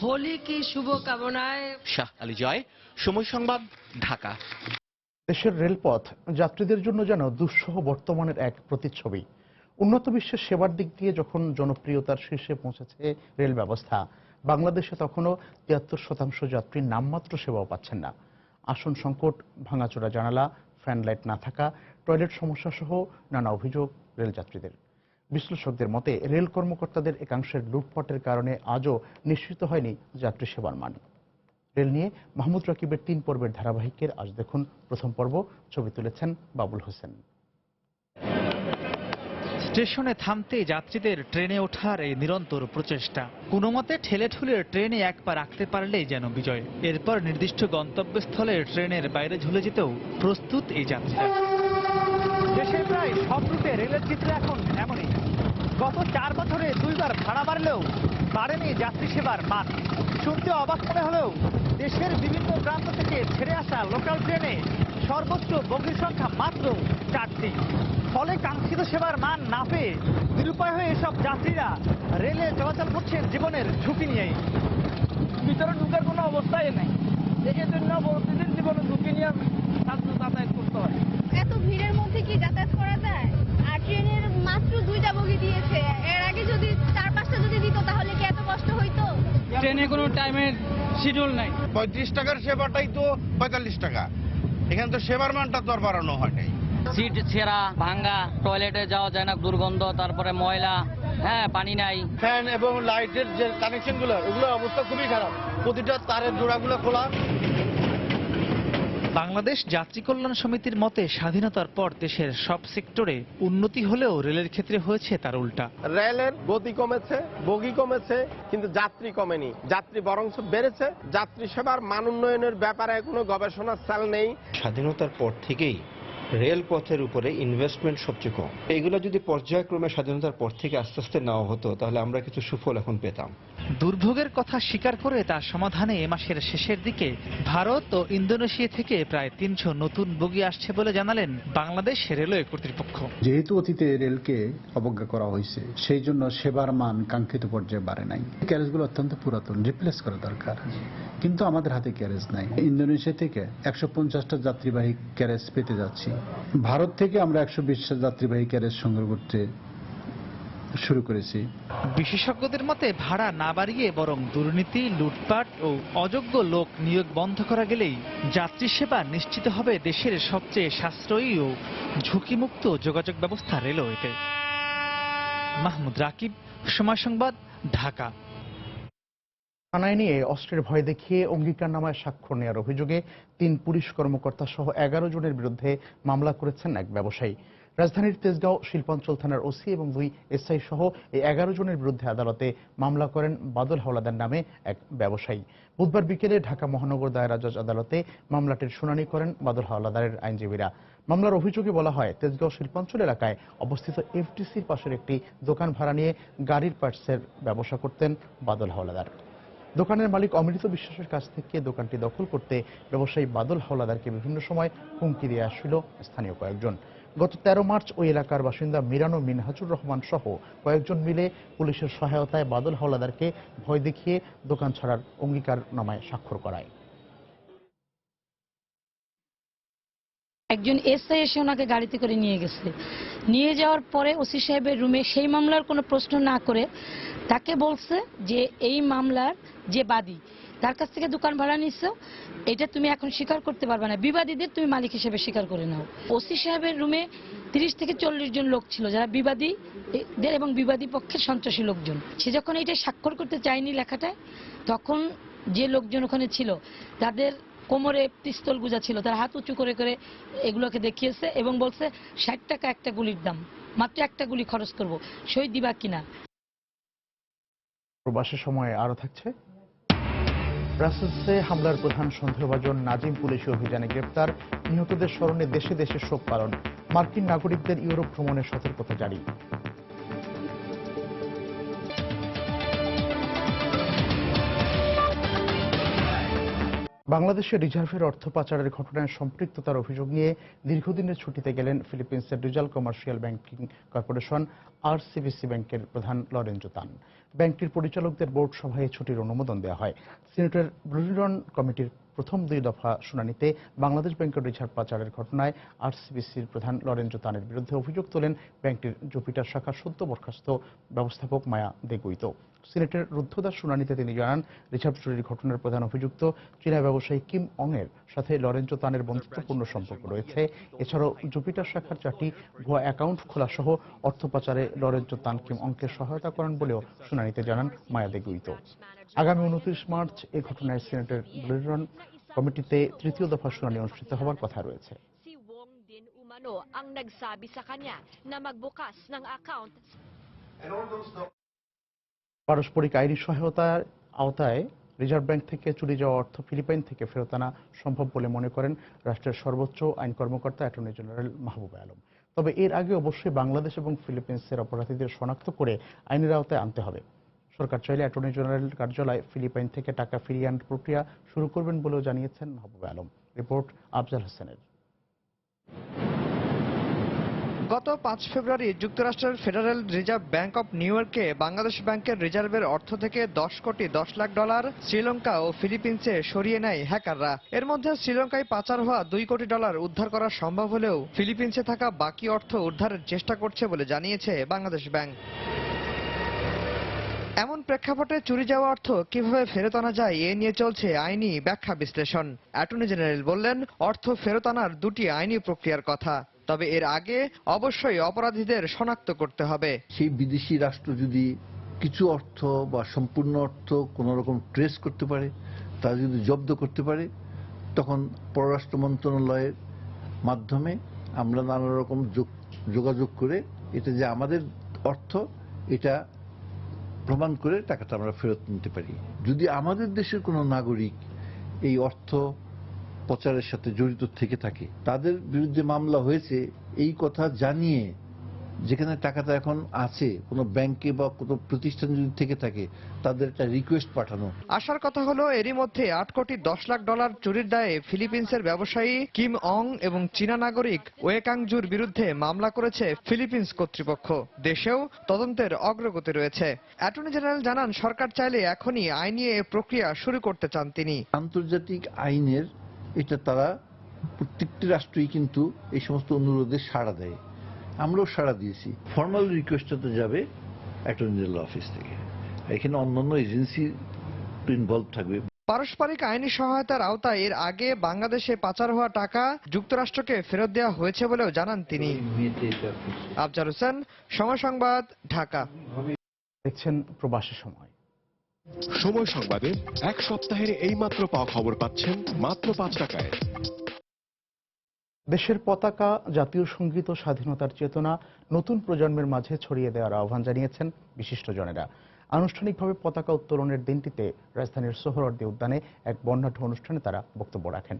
होली की शुभकामनाएं। শাহ আলী জয়, সময় সংবাদ, ঢাকা। দেশের রেলপথ যাত্রীদের জন্য যেন দুঃসহ বর্তমানের এক প্রতিচ্ছবি। উন্নত বিশ্বের সেবার দিক দিয়ে যখন জনপ্রিয়তার শীর্ষে পৌঁছেছে রেল ব্যবস্থা, বাংলাদেশে তখনও 73% যাত্রী নামমাত্র সেবাও পাচ্ছেন না। আসন সংকট, ভাঙাচোরা জানালা, ফ্যান লাইট না থাকা, টয়লেট সমস্যা সহ নানা অভিযোগ রেলযাত্রীদের। বিশ্লেষকদের মতে রেল কর্মকর্তাদের একাংশের লুটপাটের কারণে আজও নিশ্চিত হয়নি যাত্রী সেবার মান। রেল নিয়ে মাহমুদ রাকিবের 3 পর্বের ধারাবাহিকের আজ দেখুন প্রথম পর্ব। ছবি তুলেছেন বাবুল হোসেন। স্টেশনে থামতে যাত্রীদের ট্রেনে ওঠার এই নিরন্তর প্রচেষ্টা। কোনো মতে ঠেলে ঠুলে ট্রেনে এক পা রাখতে পারলেই যেন বিজয়। এরপর নির্দিষ্ট গন্তব্যস্থলে ট্রেনের বাইরে ঝুলে যেতেও প্রস্তুত এই যাত্রীরা। দেশের প্রায় সব রুটে রেলের চিত্র এখন এমনই। গত 4 বছরে 2 বার ভাড়া বাড়লেও বাড়েনি যাত্রী সেবার মান। শুনতে অবাক মনে হলেও দেশের বিভিন্ন প্রান্ত থেকে ছেড়ে আসা লোকাল ট্রেনে সর্বোচ্চ বগির সংখ্যা মাত্র 4টি। ফলে কাঙ্ক্ষিত সেবার মান না পেয়ে নিরুপায় হয়ে এসব যাত্রীরা রেলে চলাচল করছেন জীবনের ঝুঁকি নিয়েই। ভিতরে ঢুকার কোনো অবস্থাই নেই। এই জন্য প্রতিদিন জীবনের ঝুঁকি নিয়ে যাতায়াত করতে হয়। এত ভিড়ের মধ্যে কি যাতায়াত করা যায়? আর ট্রেনের মাত্র 2টা বগি দিয়েছে। এর আগে যদি 4-5টা যদি দিত তাহলে কি এত কষ্ট হইতো? ট্রেনে কোনো টাইমের শিডিউল নাই। 35 টাকার সেবাটাই তো 45 টাকা। এখানে তো সেবার মানটা তো আর বাড়ানো হয় নাই। সিট ছেঁড়া, ভাঙ্গা, টয়লেটে যাওয়া যায় না, দুর্গন্ধ, তারপরে ময়লা, পানি নাই। ফ্যান এবং লাইটের যে কানেকশন গুলো, ওগুলো অবস্থা খুবই খারাপ। প্রতিটা তারের জোড়াগুলো খোলা। বাংলাদেশ যাত্রী কল্যাণ সমিতির মতে স্বাধীনতার পর দেশের সব সেক্টরে উন্নতি হলেও রেলের ক্ষেত্রে হয়েছে তার উল্টা। রেলের গতি কমেছে, বগি কমেছে, কিন্তু যাত্রী কমেনি। যাত্রী বরঞ্চ বেড়েছে। যাত্রী সেবার মান উন্নয়নের ব্যাপারে কোনো গবেষণার চাল নেই। স্বাধীনতার পর থেকেই রেলপথের উপরে ইনভেস্টমেন্ট সবচেয়ে কম। এইগুলো যদি পর্যায়ক্রমে স্বাধীনতার পর থেকে আস্তে আস্তে নেওয়া হতো তাহলে আমরা কিছু সুফল এখন পেতাম। দুর্ভোগের কথা স্বীকার করে তার সমাধানে এ মাসের শেষের দিকে ভারত ও ইন্দোনেশিয়া থেকে প্রায় 300 নতুন বগি আসছে বলে জানালেন বাংলাদেশ রেলওয়ে কর্তৃপক্ষ। যেহেতু অতীতে রেলকে অবজ্ঞা করা হয়েছে, সেই জন্য সেবার মান কাঙ্ক্ষিত পর্যায়ে বাড়ে নাই। ক্যারেজগুলো অত্যন্ত পুরাতন, রিপ্লেস করা দরকার, কিন্তু আমাদের হাতে ক্যারেজ নাই। ইন্দোনেশিয়া থেকে 150টা যাত্রীবাহী ক্যারেজ পেতে যাচ্ছি। ভারত থেকে আমরা 120টা যাত্রীবাহী ক্যারেজ সংগ্রহ করতে শুরু করেছি। বিশেষজ্ঞদের মতে ভাড়া না বাড়িয়ে বরং দুর্নীতি, লুটপাট ও অযোগ্য লোক নিয়োগ বন্ধ করা গেলেই যাত্রী সেবা নিশ্চিত হবে দেশের সবচেয়ে সাশ্রয়ী ও ঝুঁকিমুক্ত যোগাযোগ ব্যবস্থা রেলওয়েতে। মাহমুদ রাকিব, সময় সংবাদ, ঢাকা। থানায় নিয়ে অস্ত্রের ভয় দেখিয়ে অঙ্গীকারনামায় স্বাক্ষর নেওয়ার অভিযোগে 3 পুলিশ কর্মকর্তা সহ 11 জনের বিরুদ্ধে মামলা করেছেন এক ব্যবসায়ী। রাজধানীর তেজগাঁও শিল্পাঞ্চল থানার ওসি এবং 2 এসআই সহ এই 11 জনের বিরুদ্ধে আদালতে মামলা করেন বাদল হাওলাদার নামে এক ব্যবসায়ী। বুধবার বিকেলে ঢাকা মহানগর দায়রা জজ আদালতে মামলাটির শুনানি করেন বাদল হাওলাদারের আইনজীবীরা। মামলার অভিযোগে বলা হয়, তেজগাঁও শিল্পাঞ্চল এলাকায় অবস্থিত এফটিসির পাশের একটি দোকান ভাড়া নিয়ে গাড়ির পার্টসের ব্যবসা করতেন বাদল হাওলাদার। দোকানের মালিক অমৃত বিশ্বাসের কাছ থেকে দোকানটি দখল করতে ব্যবসায়ী বাদল হাওলাদারকে বিভিন্ন সময় হুমকি দিয়ে আসছিল স্থানীয় কয়েকজন। গত 13 মার্চ ওই এলাকার বাসিন্দা মিরান ও মিনহাজুর রহমান সহ কয়েকজন মিলে পুলিশের সহায়তায় বাদল হাওলাদারকে ভয় দেখিয়ে দোকান ছাড়ার অঙ্গীকারনামায় স্বাক্ষর করায়। একজন এসআই এসে ওনাকে গাড়িতে করে নিয়ে গেছে। নিয়ে যাওয়ার পরে ওসি সাহেবের রুমে সেই মামলার কোনো প্রশ্ন না করে তাকে বলছে যে এই মামলার যে বাদী তার কাছ থেকে দোকান ভাড়া নিচ্ছ, এটা তুমি এখন স্বীকার করতে পারবে না, বিবাদীদের তুমি মালিক হিসেবে স্বীকার করে নাও। ওসি সাহেবের রুমে 30 থেকে 40 জন লোক ছিল যারা বিবাদীদের এবং বিবাদী পক্ষের সন্ত্রাসী লোকজন। সে যখন এটা স্বাক্ষর করতে চায়নি লেখাটায়, তখন যে লোকজন ওখানে ছিল তাদের কোমরে পিস্তল গুজা ছিল, তার হাত উঁচু করে করে এগুলোকে দেখিয়েছে এবং বলছে 60 টাকা একটা গুলির দাম, মাত্র একটা গুলি খরচ করব, সই দিবা কিনা। প্রবাসী সময়ে আরও থাকছে, ব্রাসেলসে হামলার প্রধান সন্দেহভাজন নাজিম পুলিশি অভিযানে গ্রেপ্তার, নিহতদের স্মরণে দেশে দেশে শোক পালন, মার্কিন নাগরিকদের ইউরোপ ভ্রমণের সতর্কতা জারি। বাংলাদেশের রিজার্ভের অর্থ পাচারের ঘটনায় সম্পৃক্ততার অভিযোগ নিয়ে দীর্ঘদিনের ছুটিতে গেলেন ফিলিপিন্সের রিজাল কমার্শিয়াল ব্যাংকিং কর্পোরেশন আরসিবিসি ব্যাংকের প্রধান লরেঞ্জো তান। ব্যাংকটির পরিচালকদের বোর্ড সভায় ছুটির অনুমোদন দেওয়া হয়। সিনেটের ব্লুরিরন কমিটির প্রথম 2 দফা শুনানিতে বাংলাদেশ ব্যাংকের রিজার্ভ পাচারের ঘটনায় আরসিবিসির প্রধান লরেঞ্জো তানের বিরুদ্ধে অভিযোগ তোলেন ব্যাংকটির জুপিটার শাখার সদ্য বরখাস্ত ব্যবস্থাপক মায়া দেগুইতো। সিনেটের রুদ্ধদ্বার শুনানিতে তিনি জানান, রিজার্ভ চুরির ঘটনার প্রধান অভিযুক্ত চীনা ব্যবসায়ী কিম অং এর সাথে লরেঞ্জো তানের বন্ধুত্বপূর্ণ সম্পর্ক রয়েছে। এছাড়াও জুপিটার শাখার 4টি ভুয়া অ্যাকাউন্ট খোলা সহ অর্থ পাচারে লরেঞ্জো তান কিম অংকে সহায়তা করেন বলেও শুনানিতে জানান মায়া দেগুইতো। আগামী 29 মার্চ এই ঘটনায় সিনেটের ব্লুরিরন কমিটিতে 3য় দফা শুনানি অনুষ্ঠিত হওয়ার কথা রয়েছে। পারস্পরিক আইনি সহায়তার আওতায় রিজার্ভ ব্যাংক থেকে চুরি যাওয়া অর্থ ফিলিপাইন থেকে ফেরত আনা সম্ভব বলে মনে করেন রাষ্ট্রের সর্বোচ্চ আইন কর্মকর্তা অ্যাটর্নি জেনারেল মাহবুবে আলম। তবে এর আগে অবশ্যই বাংলাদেশ এবং ফিলিপিন্সের অপরাধীদের শনাক্ত করে আইনের আওতায় আনতে হবে। সরকার চাইলে অ্যাটর্নি জেনারেল কার্যালয় ফিলিপাইন থেকে টাকা ফিরিয়ে আনার প্রক্রিয়া শুরু করবেন বলেও জানিয়েছেন মাহবুবে আলম। রিপোর্ট আফজাল হোসেনের। গত 5 ফেব্রুয়ারি যুক্তরাষ্ট্রের federal reserve bank of new ইয়র্কে বাংলাদেশ ব্যাংকের রিজার্ভের অর্থ থেকে $10,10,00,000 শ্রীলঙ্কা ও ফিলিপিন্সে সরিয়ে নেয় হ্যাকাররা। এর মধ্যে শ্রীলঙ্কায় পাচার হওয়া $2 কোটি উদ্ধার করা সম্ভব হলেও ফিলিপিন্সে থাকা বাকি অর্থ উদ্ধারের চেষ্টা করছে বলে জানিয়েছে বাংলাদেশ ব্যাংক। এমন প্রেক্ষাপটে চুরি যাওয়া অর্থ কিভাবে ফেরত আনা যায় এ নিয়ে চলছে আইনি ব্যাখ্যা বিশ্লেষণ। অ্যাটর্নি জেনারেল বললেন, অর্থ ফেরত আনার 2টি আইনি প্রক্রিয়ার কথা, তবে এর আগে অবশ্যই অপরাধীদের শনাক্ত করতে হবে। সেই বিদেশি রাষ্ট্র যদি কিছু অর্থ বা সম্পূর্ণ অর্থ কোনো রকম ট্রেস করতে পারে, তারা যদি জব্দ করতে পারে, তখন পররাষ্ট্র মন্ত্রণালয়ের মাধ্যমে আমরা নানা রকম যোগাযোগ করে এটা যে আমাদের অর্থ এটা প্রমাণ করে টাকাটা আমরা ফেরত নিতে পারি। যদি আমাদের দেশের কোনো নাগরিক এই অর্থ পাচারের সাথে জড়িত থেকে থাকে, তাদের বিরুদ্ধে মামলা হয়েছে এই কথা জানিয়ে যেখানে টাকাটা এখন আছে কোনো ব্যাংকে বা কোনো প্রতিষ্ঠান যদি থেকে থাকে, তাদের একটা রিকোয়েস্ট পাঠানো। আসার কথা হলো, এরই মধ্যে $8,10,00,000 চুরির দায়ে ফিলিপিন্সের ব্যবসায়ী কিম অং এবং চীনা নাগরিক ওয়েকাংজুর বিরুদ্ধে মামলা করেছে ফিলিপিন্স কর্তৃপক্ষ। দেশেও তদন্তের অগ্রগতি রয়েছে। অ্যাটর্নি জেনারেল জানান, সরকার চাইলে এখনই আইনি এ প্রক্রিয়া শুরু করতে চান তিনি। আন্তর্জাতিক আইনের এটা তারা প্রত্যেকটি রাষ্ট্রই কিন্তু এই সমস্ত অনুরোধে সাড়া দেয়, আমরাও সাড়া দিয়েছি। ফর্মাল রিকোয়েস্টটা তো যাবে অ্যাটর্নি জেনারেল অফিস থেকে, এখানে অন্যান্য এজেন্সি ইনভলভ থাকবে। পারস্পরিক আইনি সহায়তার আওতায় এর আগে বাংলাদেশে পাচার হওয়া টাকা যুক্তরাষ্ট্রকে ফেরত দেওয়া হয়েছে বলেও জানান তিনি। আফজাল হোসেন, সময় সংবাদ, ঢাকা। দেখছেন প্রবাসী সময়। সময় সংবাদে এক সপ্তাহের এই মাত্র পাওয়া খবর পাচ্ছেন মাত্র 5 টাকায়। দেশের পতাকা, জাতীয় সঙ্গীত ও স্বাধীনতার চেতনা নতুন প্রজন্মের মাঝে ছড়িয়ে দেওয়ার আহ্বান জানিয়েছেন বিশিষ্টজনেরা। আনুষ্ঠানিকভাবে পতাকা উত্তোলনের দিনটিতে রাজধানীর সোহরাওয়ার্দী উদ্যানে এক বর্ণাঢ্য অনুষ্ঠানে তারা বক্তব্য রাখেন।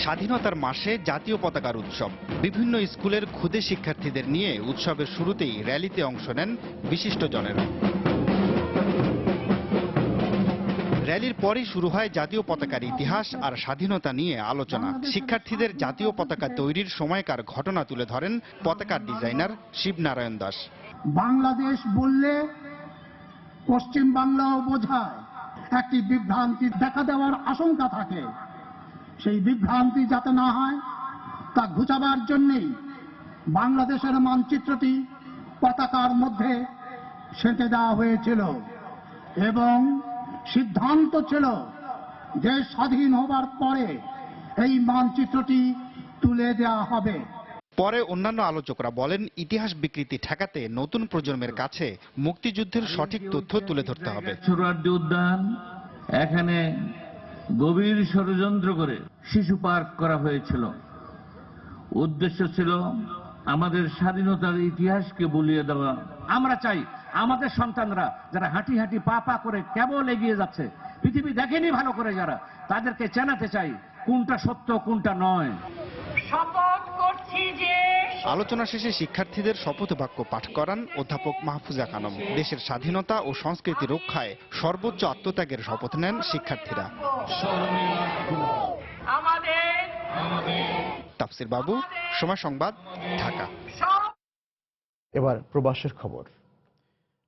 স্বাধীনতার মাসে জাতীয় পতাকার উৎসব। বিভিন্ন স্কুলের ক্ষুদে শিক্ষার্থীদের নিয়ে উৎসবের শুরুতেই র্যালিতে অংশ নেন বিশিষ্টজনেরা। র্যালির পরই শুরু হয় জাতীয় পতাকার ইতিহাস আর স্বাধীনতা নিয়ে আলোচনা। শিক্ষার্থীদের জাতীয় পতাকা তৈরির সময়কার ঘটনা তুলে ধরেন পতাকার ডিজাইনার শিবনারায়ণ দাস। বাংলাদেশ বললে পশ্চিম বাংলাও বোঝায়, একটি বিভ্রান্তি দেখা দেওয়ার আশঙ্কা থাকে। সেই বিভ্রান্তি যাতে না হয় তা ঘুচাবার জন্যই বাংলাদেশের মানচিত্রটি পতাকার মধ্যে সেঁটে দেওয়া হয়েছিল এবং সিদ্ধান্ত ছিল যে স্বাধীন হবার পরে এই মানচিত্রটি তুলে দেওয়া হবে। পরে অন্যান্য আলোচকরা বলেন, ইতিহাস বিকৃতি ঠেকাতে নতুন প্রজন্মের কাছে মুক্তিযুদ্ধের সঠিক তথ্য তুলে ধরতে হবে। সোহরাওয়ার্দী উদ্যান, এখানে গভীর ষড়যন্ত্র করে শিশু পার্ক করা হয়েছিল। উদ্দেশ্য ছিল আমাদের স্বাধীনতার ইতিহাসকে ভুলিয়ে দেওয়া। আমরা চাই আমাদের সন্তানরা যারা হাঁটি হাঁটি পা পা করে কেবল এগিয়ে যাচ্ছে, পৃথিবী দেখেনি ভালো করে যারা, তাদেরকে জানাতে চাই কোনটা সত্য কোনটা নয়। শপথ করছি যে আলোচনা শেষে শিক্ষার্থীদের শপথ বাক্য পাঠ করান অধ্যাপক মাহফুজা খানম। দেশের স্বাধীনতা ও সংস্কৃতি রক্ষায় সর্বোচ্চ আত্মত্যাগের শপথ নেন শিক্ষার্থীরা। তাফসির বাবু, সময় সংবাদ, ঢাকা। এবার প্রবাসের খবর।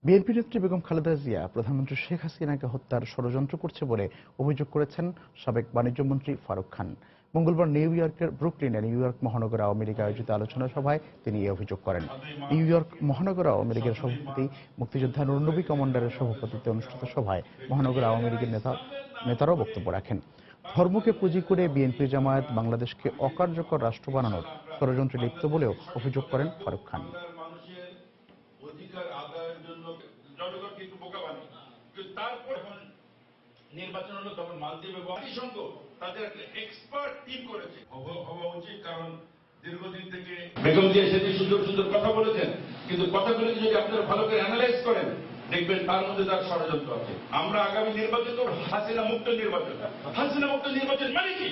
বিএনপি নেত্রী বেগম খালেদা জিয়া প্রধানমন্ত্রী শেখ হাসিনাকে হত্যার ষড়যন্ত্র করছে বলে অভিযোগ করেছেন সাবেক বাণিজ্যমন্ত্রী ফারুক খান। মঙ্গলবার নিউ ইয়র্কের ব্রুকলিনে নিউ ইয়র্ক মহানগর আওয়ামী লীগ আয়োজিত আলোচনা সভায় তিনি এই অভিযোগ করেন। নিউ ইয়র্ক মহানগর আওয়ামী লীগের সভাপতি মুক্তিযোদ্ধা নুরনবী কমান্ডারের সভাপতিত্বে অনুষ্ঠিত সভায় মহানগর আওয়ামী লীগের নেতারাও বক্তব্য রাখেন। ধর্মকে পুঁজি করে বিএনপি জামায়াত বাংলাদেশকে অকার্যকর রাষ্ট্র বানানোর ষড়যন্ত্রে লিপ্ত বলেও অভিযোগ করেন ফারুক খান। নির্বাচন হলো তখন মালদ্বীপ এবং জাতিসংঘ তাদের একটা এক্সপার্ট টিম করেছে, হওয়া উচিত। কারণ দীর্ঘদিন থেকে বেগম জিয়া সেদিন সুন্দর সুন্দর কথা বলেছেন, কিন্তু কথাগুলো যদি আপনারা ভালো করে অ্যানালাইজ করেন দেখবেন তার মধ্যে তার ষড়যন্ত্র আছে। আমরা আগামী নির্বাচন করব হাসিনা মুক্ত নির্বাচন। হাসিনা মুক্ত নির্বাচন মানে কি?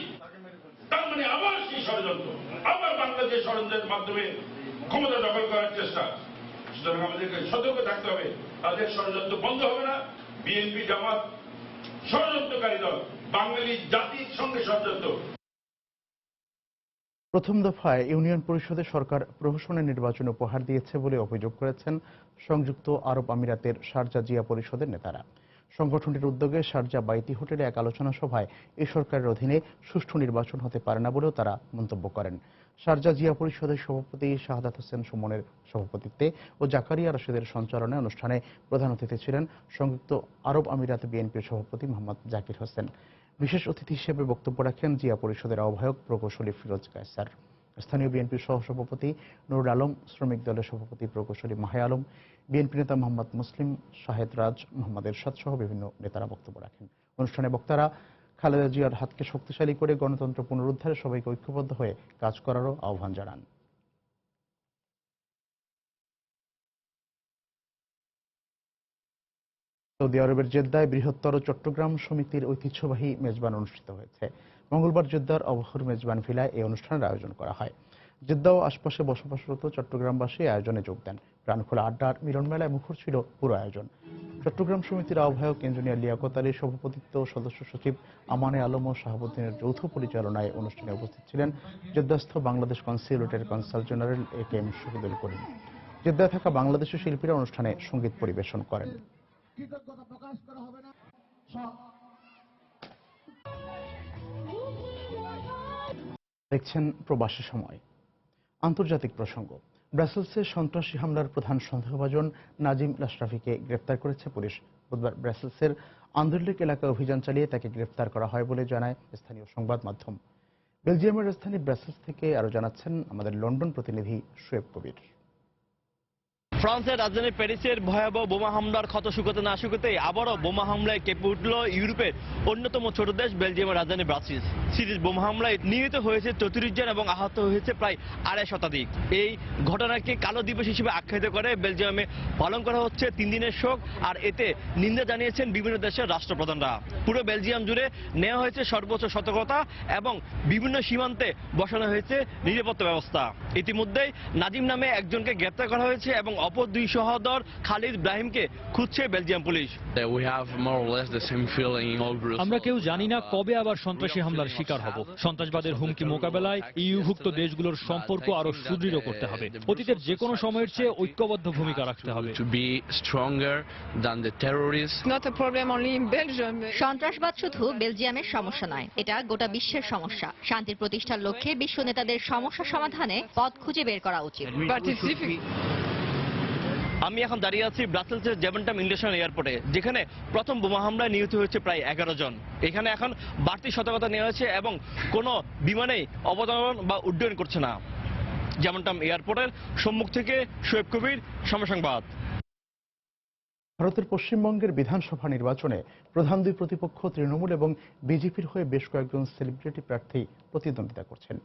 তার মানে আবার সেই ষড়যন্ত্র, আবার বাংলাদেশ ষড়যন্ত্রের মাধ্যমে ক্ষমতা দখল করার চেষ্টা। সুতরাং আমাদেরকে সতর্ক থাকতে হবে, তাদের ষড়যন্ত্র বন্ধ হবে না। বিএনপি জামাত ষড়যন্ত্রকারী দল, বাঙালি জাতির সঙ্গে ষড়যন্ত্র। প্রথম দফায় ইউনিয়ন পরিষদে সরকার প্রহসনের নির্বাচন উপহার দিয়েছে বলে অভিযোগ করেছেন সংযুক্ত আরব আমিরাতের শারজা জিয়া পরিষদের নেতারা। সংগঠনটির উদ্যোগে শারজা বাইতি হোটেলে এক আলোচনা সভায় এই সরকারের অধীনে সুষ্ঠু নির্বাচন হতে পারে না বলেও তারা মন্তব্য করেন। শারজা জিয়া পরিষদের সভাপতি শাহাদাত হোসেন সুমনের সভাপতিত্বে ও জাকারিয়া রশিদের সঞ্চালনে অনুষ্ঠানে প্রধান অতিথি ছিলেন সংযুক্ত আরব আমিরাত বিএনপির সভাপতি মোহাম্মদ জাকির হোসেন। বিশেষ অতিথি হিসেবে বক্তব্য রাখেন জিয়া পরিষদের আহ্বায়ক প্রকৌশলী ফিরোজ কায়সার। স্থানীয় বিএনপির সহসভাপতি নুরুল আলম, শ্রমিক দলের সভাপতি প্রকৌশলী মাহে আলম, বিএনপি নেতা মোহাম্মদ মুসলিম, শাহেদ রাজ, মোহাম্মদ এরশাদ সহ বিভিন্ন নেতারা বক্তব্য রাখেন। অনুষ্ঠানে বক্তারা খালেদা জিয়ার হাতকে শক্তিশালী করে গণতন্ত্র পুনরুদ্ধারে সবাইকে ঐক্যবদ্ধ হয়ে কাজ করারও আহ্বান জানান। সৌদি আরবের জেদ্দায় বৃহত্তর চট্টগ্রাম সমিতির ঐতিহ্যবাহী মেজবান অনুষ্ঠিত হয়েছে। মঙ্গলবার জেদ্দার অবহর মেজবান ভিলায় এই অনুষ্ঠানের আয়োজন করা হয়। জেদ্দা ও আশপাশে বসবাসরত চট্টগ্রামবাসী আয়োজনে যোগ দেন। প্রাণখোলা আড্ডার মিলন মেলায় মুখর ছিল পুরো আয়োজন। চট্টগ্রাম সমিতির আহ্বায়ক ইঞ্জিনিয়ার লিয়াকত আলীর সভাপতিত্ব, সদস্য সচিব আমানে আলম ও শাহাবুদ্দিনের যৌথ পরিচালনায় অনুষ্ঠানে উপস্থিত ছিলেন জেদ্দাস্থ বাংলাদেশ কনসিউলেটের consul general AKM Shahidul Karim. জেদ্দায় থাকা বাংলাদেশি শিল্পীরা অনুষ্ঠানে সঙ্গীত পরিবেশন করেন। দেখছেন প্রবাসী সময়। আন্তর্জাতিক প্রসঙ্গ। ব্রাসেলসে সন্ত্রাসী হামলার প্রধান সন্দেহভাজন নাজিম লাশরাফিকে গ্রেপ্তার করেছে পুলিশ। বুধবার ব্রাসেলসের আন্দারলেক এলাকায় অভিযান চালিয়ে তাকে গ্রেপ্তার করা হয় বলে জানায় স্থানীয় সংবাদ মাধ্যম। বেলজিয়ামের রাজধানী ব্রাসেলস থেকে আরো জানাচ্ছেন আমাদের লন্ডন প্রতিনিধি শোয়েব কবির। ফ্রান্সের রাজধানী প্যারিসের ভয়াবহ বোমা হামলার ক্ষত শুকোতে না শুকোতেই আবারও বোমা হামলায় কেঁপে উঠল ইউরোপের অন্যতম ছোট দেশ বেলজিয়ামের রাজধানী ব্রাসেলস। সিরিজ বোমা হামলায় নিহত হয়েছে 34 জন এবং আহত হয়েছে প্রায় 250 শতাধিক। এই ঘটনাকে কালো দিবস হিসেবে আখ্যায়িত করে বেলজিয়ামে পালন করা হচ্ছে 3 দিনের শোক, আর এতে নিন্দা জানিয়েছেন বিভিন্ন দেশের রাষ্ট্রপ্রধানরা। পুরো বেলজিয়াম জুড়ে নেওয়া হয়েছে সর্বোচ্চ সতর্কতা এবং বিভিন্ন সীমান্তে বসানো হয়েছে নিরাপত্তা ব্যবস্থা। ইতিমধ্যেই নাজিম নামে একজনকে গ্রেপ্তার করা হয়েছে এবং অপর 2 সহোদর খালিদ ইব্রাহিমকে খুঁজছে বেলজিয়াম পুলিশ। আমরা কেউ জানি না কবে আবার সন্ত্রাসী হামলার শিকার হব। সন্ত্রাসবাদের হুমকি মোকাবেলায় ইউভুক্ত দেশগুলোর সম্পর্ক আরো সুদৃঢ় করতে হবে। অতীতের যে কোনো সময়ের চেয়ে ঐক্যবদ্ধ ভূমিকা রাখতে হবে। সন্ত্রাসবাদ শুধু বেলজিয়ামের সমস্যা নয়, এটা গোটা বিশ্বের সমস্যা। শান্তির প্রতিষ্ঠার লক্ষ্যে বিশ্ব নেতাদের সমস্যা সমাধানে পথ খুঁজে বের করা উচিত। আমি এখন দাঁড়িয়ে আছি ব্রাসেলসের জেভেন্টাম ইন্টারন্যাশনাল এয়ারপোর্টে, যেখানে প্রথম বোমা হামলায় নিহত হয়েছে প্রায় 11 জন। এখানে এখন বাড়তি সতর্কতা নেওয়া হয়েছে এবং কোনো বিমানেই অবতরণ বা উড্ডয়ন করছে না। জেভেন্টাম এয়ারপোর্টের সম্মুখ থেকে শোয়েব কবির, সময় সংবাদ। ভারতের পশ্চিমবঙ্গের বিধানসভা নির্বাচনে প্রধান দুই প্রতিপক্ষ তৃণমূল এবং বিজেপির হয়ে বেশ কয়েকজন সেলিব্রিটি প্রার্থী প্রতিদ্বন্দ্বিতা করছেন।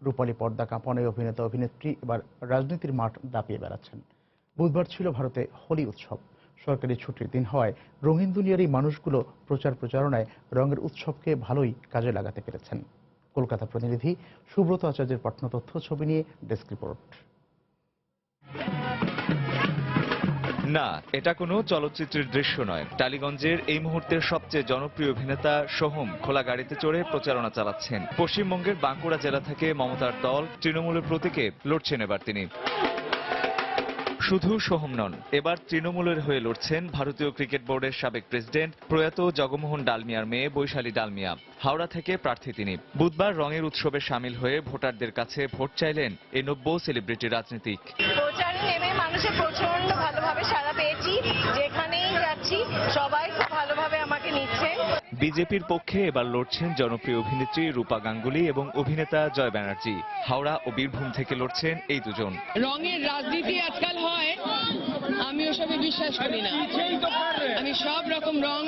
রূপালী পর্দা কাঁপানো অভিনেতা অভিনেত্রী এবার রাজনীতির মাঠ দাপিয়ে বেড়াচ্ছেন। বুধবার ছিল ভারতে হোলি উৎসব। সরকারি ছুটির দিন হওয়ায় রঙিন দুনিয়ার এই মানুষগুলো প্রচারণায় রঙের উৎসবকে ভালোই কাজে লাগাতে পেরেছেন। কলকাতা প্রতিনিধি সুব্রত আচার্যের পাঠানো তথ্য ছবি নিয়ে ডেস্ক রিপোর্ট। না, এটা কোনো চলচ্চিত্রের দৃশ্য নয়। টালিগঞ্জের এই মুহূর্তের সবচেয়ে জনপ্রিয় অভিনেতা সোহম খোলা গাড়িতে চড়ে প্রচারণা চালাচ্ছেন। পশ্চিমবঙ্গের বাঁকুড়া জেলা থেকে মমতার দল তৃণমূলের প্রতীকে লড়ছেন এবার তিনি। শুধু সোহম নন, এবার তৃণমূলের হয়ে লড়ছেন ভারতীয় ক্রিকেট বোর্ডের সাবেক প্রেসিডেন্ট প্রয়াত জগমোহন ডালমিয়ার মেয়ে বৈশালী ডালমিয়া। হাওড়া থেকে প্রার্থী তিনি। বুধবার রঙের উৎসবে সামিল হয়ে ভোটারদের কাছে ভোট চাইলেন এই নব্য সেলিব্রিটি রাজনীতিক। প্রচারে নেমে মানুষের প্রচন্ড ভালোভাবে সাড়া পেয়েছি। যেখানেই যাচ্ছি সবাই খুব ভালোভাবে আমাকে নিচ্ছেন। বিজেপির পক্ষে এবার লড়ছেন জনপ্রিয় অভিনেত্রী রূপা গাঙ্গুলি এবং অভিনেতা জয় ব্যানার্জি। হাওড়া ও বীরভূম থেকে লড়ছেন এই দুজন। রঙের রাজনীতি আজকাল হয়, আমি ওসবে বিশ্বাস করি না। আমি সব রকম রং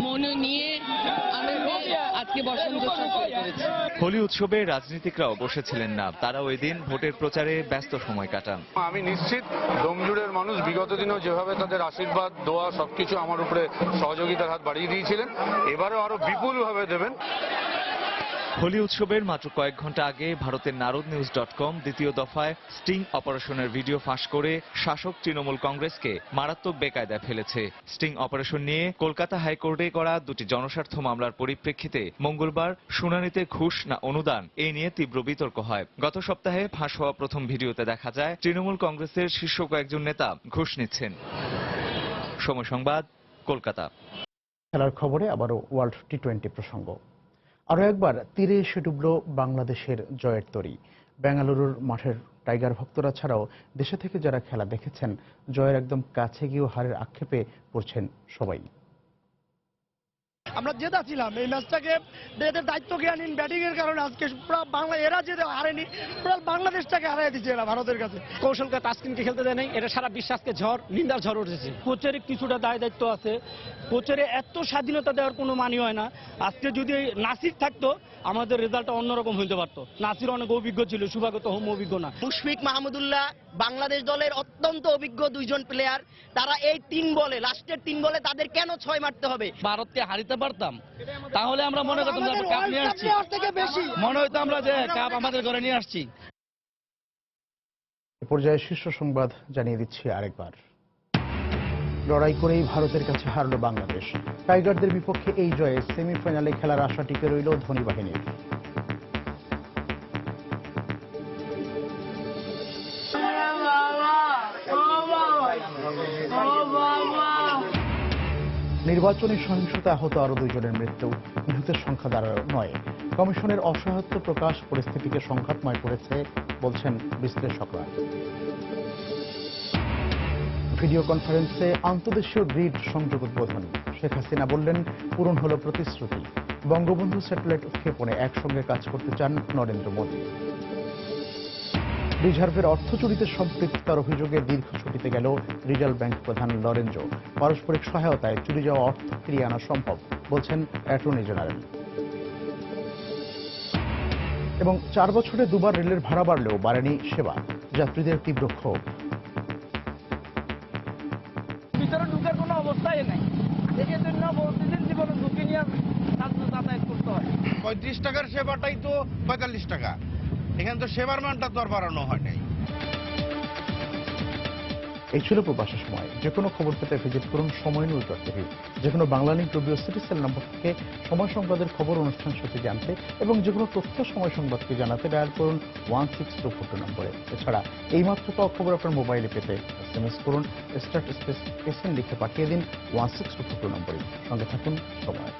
মনে নিয়ে আমি আজকে বসন্ত উৎসব করেছি। হোলি উৎসবে রাজনীতিকরাও বসেছিলেন না, তারা ওই দিন ভোটের প্রচারে ব্যস্ত সময় কাটান। আমি নিশ্চিত দমজুড়ের মানুষ বিগত দিনেও যেভাবে তাদের আশীর্বাদ দোয়া সবকিছু আমার উপরে সহযোগিতার হাত বাড়িয়ে দিয়েছিলেন, এবারেও আরো বিপুলভাবে দেবেন। হোলি উৎসবের মাত্র কয়েক ঘন্টা আগে ভারতের narodnews.com দ্বিতীয় দফায় স্টিং অপারেশনের ভিডিও ফাঁস করে শাসক তৃণমূল কংগ্রেসকে মারাত্মক বেকায়দায় ফেলেছে। স্টিং অপারেশন নিয়ে কলকাতা হাইকোর্টে করা দুটি জনস্বার্থ মামলার পরিপ্রেক্ষিতে মঙ্গলবার শুনানিতে ঘুষ না অনুদান এই নিয়ে তীব্র বিতর্ক হয়। গত সপ্তাহে ফাঁস হওয়া প্রথম ভিডিওতে দেখা যায় তৃণমূল কংগ্রেসের শীর্ষ কয়েকজন নেতা ঘুষ নিচ্ছেন। সময় সংবাদ, কলকাতা। খেলার খবরে আবারও ওয়ার্ল্ড টি20 প্রসঙ্গ। আরও একবার তীরে এসে ডুবল বাংলাদেশের জয়ের তরী। বেঙ্গালুরুর মাঠের টাইগার ভক্তরা ছাড়াও দেশে থেকে যারা খেলা দেখেছেন, জয়ের একদম কাছে গিয়েও হারের আক্ষেপে পড়ছেন সবাই। আমরা জেতা ছিলাম এই ম্যাচটাকে, এদের দায়িত্বজ্ঞানহীন ব্যাটিং এর কারণে আজকে পুরো বাংলা এরা যে হারেনি, পুরো বাংলাদেশটাকে হারিয়ে দিচ্ছে এরা ভারতের কাছে। কৌশলকে তাসকিনকে খেলতে দেয় নাই, এটা সারা বিশ্বাসকে নিন্দার ঝড় উঠেছে। কোচের কিছুটা দায় দায়িত্ব আছে, কোচের এত স্বাধীনতা দেওয়ার কোনো মানি হয় না। আজকে যদি নাসির থাকতো আমাদের রেজাল্টটা অন্যরকম হইতে পারতো। নাসির অনেক অভিজ্ঞ ছিল, সুভাগত হোম অভিজ্ঞ না। মুশফিক মাহমুদুল্লাহ বাংলাদেশ দলের অত্যন্ত অভিজ্ঞ দুইজন প্লেয়ার, তারা এই লাস্টের 3 বলে তাদের কেন 6 মারতে হবে? ভারতকে হারিতে পারতাম তাহলে আমরা মনে করতাম যে কাপ নিয়ে আসছি, মনে হইতো আমরা যে কাপ আমাদের ঘরে নিয়ে আসছি। এ পর্যায়ে শীর্ষ সংবাদ জানিয়ে দিচ্ছি আরেকবার। লড়াই করেই ভারতের কাছে হারল বাংলাদেশ। টাইগারদের বিপক্ষে এই জয়ে সেমিফাইনালে খেলার আশা টিকে রইল ধোনি বাহিনীর। নির্বাচনী সহিংসতা আহত আরো 2 জনের মৃত্যু, নিহতের সংখ্যা দাঁড়ালো 9। কমিশনের অসহায়ত্ব প্রকাশ পরিস্থিতিকে সংঘাতময় করেছে বলছেন বিশ্লেষকরা। ভিডিও কনফারেন্সে আন্তদেশীয় গ্রিড সংযোগ উদ্বোধন। শেখ হাসিনা বললেন, পূরণ হলো প্রতিশ্রুতি। বঙ্গবন্ধু স্যাটেলাইট উৎক্ষেপণে একসঙ্গে কাজ করতে চান নরেন্দ্র মোদী। রিজার্ভের অর্থ চুরিতে সম্পৃক্ততার অভিযোগে দীর্ঘ ছুটিতে গেল রিজার্ভ ব্যাংক প্রধান লরেঞ্জো। পারস্পরিক সহায়তায় চুরি যাওয়া অর্থ ফিরিয়ে আনা সম্ভব বলছেন অ্যাটর্নি জেনারেল। এবং 4 বছরে 2 বার রেলের ভাড়া বাড়লেও বাড়েনি সেবা, যাত্রীদের তীব্র ক্ষোভ। ভিতরে ঢুকার কোনো অবস্থাই নাই, এই জন্য প্রতিদিন জীবনে ঢুকে নিয়ে যাতায়াত করতে হয়। 35 টাকার সেবাটাই তো 45 টাকা, এখানে তো সেবার মানটা তো আর বাড়ানো হয় নাই। এই ছিল প্রবাসের সময়। যে কোনো খবর পেতে ভিজিট করুন সময় নিউজ টিভি। যে কোনো বাংলা লিংক রেডিও সিটিসেল নম্বর থেকে সময় সংবাদের খবর, অনুষ্ঠান সূচি জানতে এবং যে কোনো তথ্য সময় সংবাদকে জানাতে ডায়াল করুন 16242 নম্বরে। এছাড়া এইমাত্র পাওয়া খবর আপনার মোবাইলে পেতে SMS করুন স্টার্ট স্পেস SN লিখে পাঠিয়ে দিন 16242 নম্বরে। সঙ্গে থাকুন সময়।